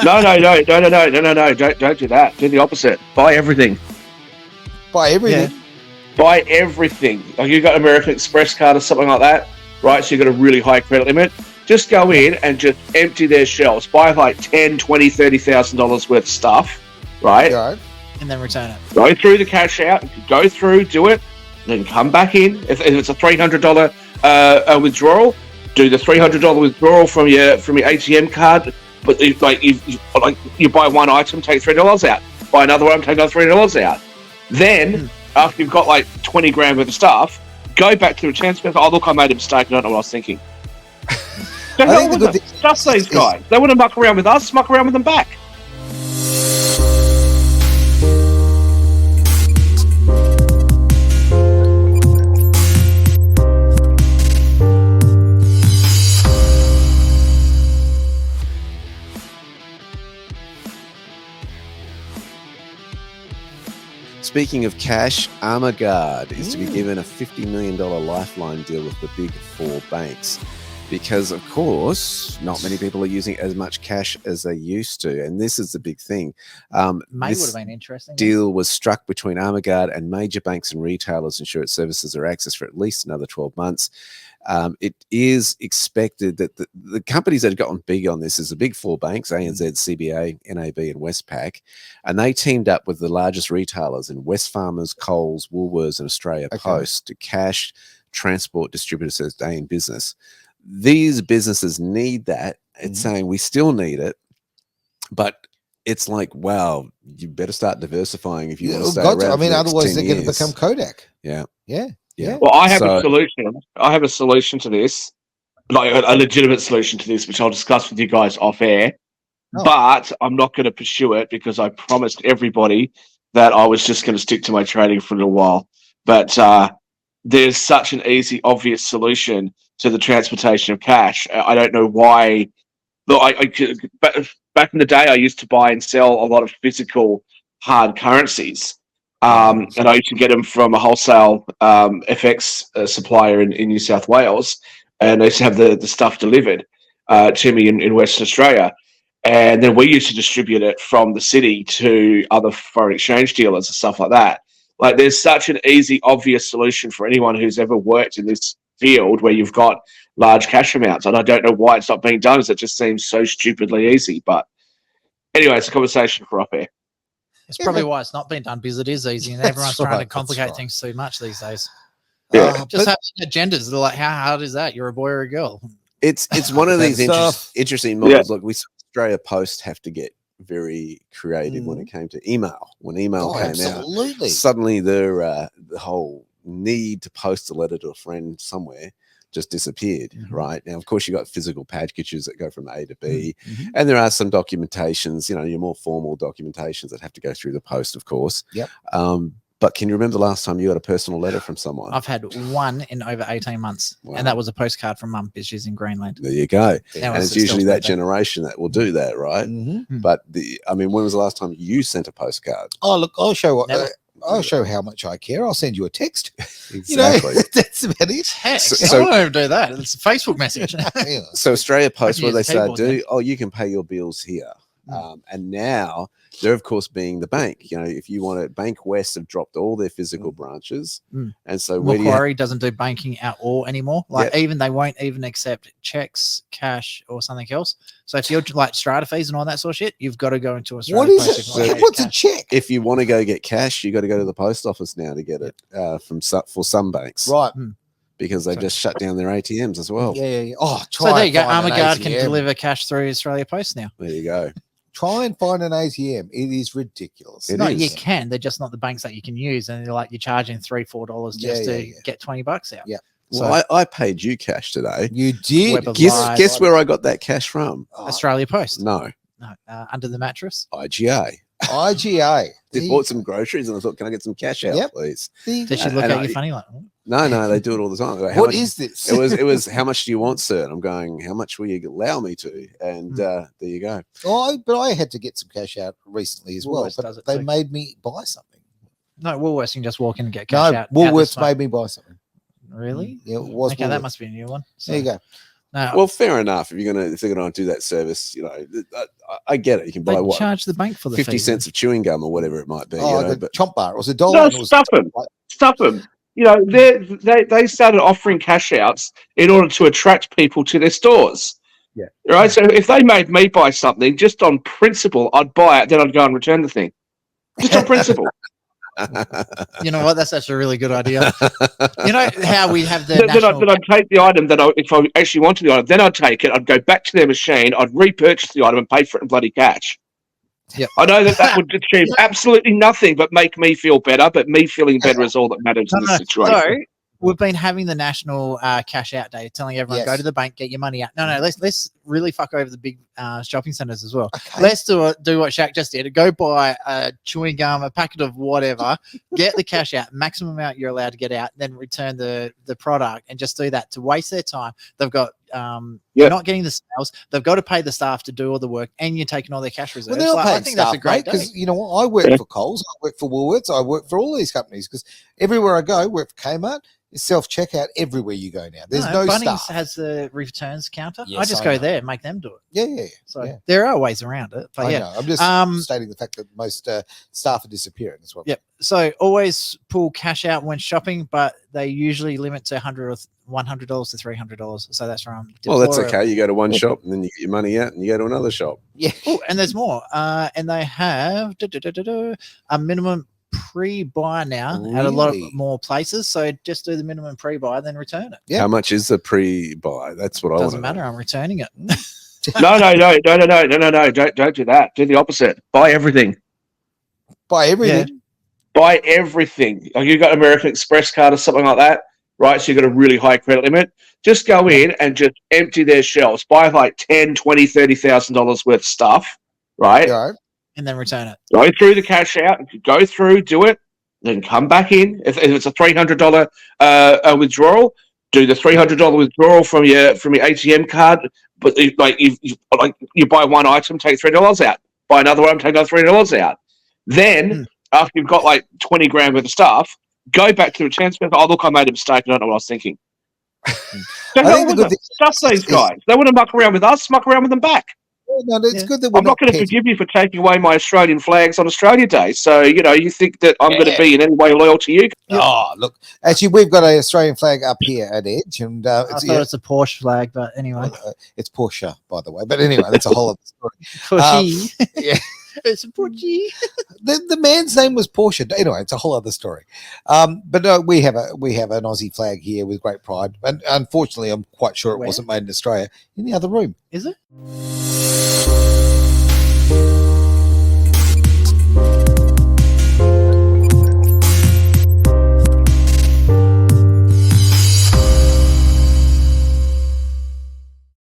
No. Don't do that. Do the opposite. Buy everything. Buy everything. Yeah. Buy everything. Like you got American Express card or something like that, right? So you got a really high credit limit. Just go in and just empty their shelves. Buy like $10,000, $20,000, $30,000 worth of stuff, right? Right. And then return it. Go through the cash out. Go through, do it, then come back in. If it's a $300 withdrawal, do the $300 withdrawal from your ATM card. But you buy one item, take $3 out. Buy another one, take another $3 out. Then after you've got like 20 grand worth of stuff, go back to the return space. Oh look, I made a mistake. I don't know what I was thinking. Just these guys. They want to muck around with us. Muck around with them back. Speaking of cash, Armaguard is to be given a $50 million lifeline deal with the big four banks because, of course, not many people are using as much cash as they used to. And this is the big thing. May would have been interesting. Deal was struck between Armaguard and major banks and retailers, insurance services or access for at least another 12 months. It is expected that the companies that have gotten big on this is the big four banks, ANZ, CBA, NAB, and Westpac, and they teamed up with the largest retailers in Wesfarmers, Coles, Woolworths, and Australia Post to cash transport distributors as stay in business. These businesses need that. It's saying we still need it, but it's like, wow, you better start diversifying if you want to stay around. I mean, otherwise they're going to become Kodak. Yeah. Well, I have a solution. I have a solution to this, like a legitimate solution to this, which I'll discuss with you guys off air. Oh. But I'm not going to pursue it because I promised everybody that I was just going to stick to my trading for a little while. But there's such an easy, obvious solution to the transportation of cash. I don't know why. Look, back in the day, I used to buy and sell a lot of physical hard currencies. And I used to get them from a wholesale FX supplier in New South Wales, and they used to have the stuff delivered to me in Western Australia. And then we used to distribute it from the city to other foreign exchange dealers and stuff like that. Like, there's such an easy, obvious solution for anyone who's ever worked in this field where you've got large cash amounts. And I don't know why it's not being done, because it just seems so stupidly easy. But anyway, it's a conversation for up here. It's probably why it's not being done, because it is easy and everyone's trying to complicate things too much these days. Yeah. Just have agendas. They're like, how hard is that? You're a boy or a girl? It's one of these interesting models. Look, we saw Australia Post have to get very creative when it came to email. When email came out, suddenly the whole need to post a letter to a friend somewhere just disappeared. Right now, of course, you got physical packages that go from A to B, and there are some documentations, your more formal documentations that have to go through the post, of course. But can you remember the last time you got a personal letter from someone? I've had one in over 18 months, and that was a postcard from Mum, because she's in Greenland. There you go. And it's usually that generation that will do that, right? But when was the last time you sent a postcard? Oh, look, I'll show how much I care. I'll send you a text. Exactly. That's about it. Text. I don't even do that. It's a Facebook message. So Australia Post, what they start doing, you can pay your bills here. And now they're, of course, being the bank. If you want it, Bank West have dropped all their physical branches. And so Macquarie doesn't do banking at all anymore. They won't even accept checks, cash, or something else. So if you're like strata fees and all that sort of shit, you've got to go into Australia. What is it? What's a check? If you want to go get cash, you got to go to the post office now to get it for some banks. Right. Because they just shut down their ATMs as well. Yeah. Oh, so there you go. Armaguard can deliver cash through Australia Post now. There you go. Try and find an ATM. It is ridiculous. You can. They're just not the banks that you can use, and you're charging $3-4 just to get $20 out. Yeah. Well, I paid you cash today. You did. Guess where I got that cash from? Australia Post. No, under the mattress. IGA. They bought some groceries and I thought, can I get some cash out, please? Did she look at you funny like? No, they do it all the time. Like, what is this? It was. How much do you want, sir? And I'm going, how much will you allow me to? And there you go. But I had to get some cash out recently as well. But they made me buy something. No, Woolworths, you can just walk in and get cash out. Woolworths made me buy something. Really? Yeah, it was. Okay, that must be a new one. So. There you go. No, Well, fair enough. If they're gonna do that service, I get it. You can buy they charge the bank for the 50 fee. cents of chewing gum or whatever it might be. The chomp bar. It was $1. No, and it was stuff them. Stuff them. They started offering cash outs in order to attract people to their stores. Yeah. Right. So if they made me buy something just on principle, I'd buy it. Then I'd go and return the thing. Just on principle. You know what? That's actually a really good idea. You know how we have the then I'd take the item if I actually wanted the item, then I'd take it. I'd go back to their machine. I'd repurchase the item and pay for it in bloody cash. Yeah, I know that would achieve absolutely nothing but make me feel better. But me feeling better is all that matters in this situation. So we've been having the national cash out day, telling everyone go to the bank, get your money out. No, let's really fuck over the big shopping centers as well. Okay. Let's do what Shaq just did. Go buy a chewing gum, a packet of whatever, get the cash out, maximum amount you're allowed to get out, then return the product, and just do that to waste their time. They've got you're not getting the sales. They've got to pay the staff to do all the work, and you're taking all their cash reserves. Well, I think that's a great because you know what? I work for Coles, I work for Woolworths, I work for all these companies because everywhere I go, I work for Kmart. It's self-checkout everywhere you go now. There's no Bunnings staff. has the returns counter. Yes, I just go there and make them do it. Yeah. So there are ways around it. But I know. I'm just stating the fact that most staff are disappearing as well. Yep. So always pull cash out when shopping, but they usually limit to $100 to $300. So that's from. Well, that's okay. You go to one shop and then you get your money out and you go to another shop. Yeah. Ooh, and there's more. And they have a minimum pre-buy now at a lot of more places, so just do the minimum pre-buy, then return it. Yeah. How much is the pre-buy? That's what I want. Doesn't matter. I'm returning it. No. Don't do that. Do the opposite. Buy everything. Buy everything. Yeah. Buy everything. Like you got American Express card or something like that, right? So you got a really high credit limit. Just go in and just empty their shelves. Buy like $10,000, $20,000, $30,000 worth of stuff, right? Yeah. And then return it. Go through the cash out. Go through, do it, then come back in. If it's a $300 withdrawal, do the $300 withdrawal from your ATM card. But you buy one item, take $3 out. Buy another item, take another $3 out. Then after you've got like 20 grand worth of stuff, go back to the return space. Oh, look, I made a mistake. I don't know what I was thinking. Trust these guys. They want to muck around with us. Muck around with them back. No, it's good that I'm not going to forgive you for taking away my Australian flags on Australia Day. So, you think that I'm going to be in any way loyal to you? Oh, look. Actually, we've got an Australian flag up here at Edge. And I thought it's a Porsche flag, but anyway. It's Porsche, by the way. But anyway, that's a whole other story. Yeah. It's a Porsche. The man's name was Porsche. Anyway, it's a whole other story. But no, we have an Aussie flag here with great pride. And unfortunately, I'm quite sure it wasn't made in Australia. In the other room. Is it?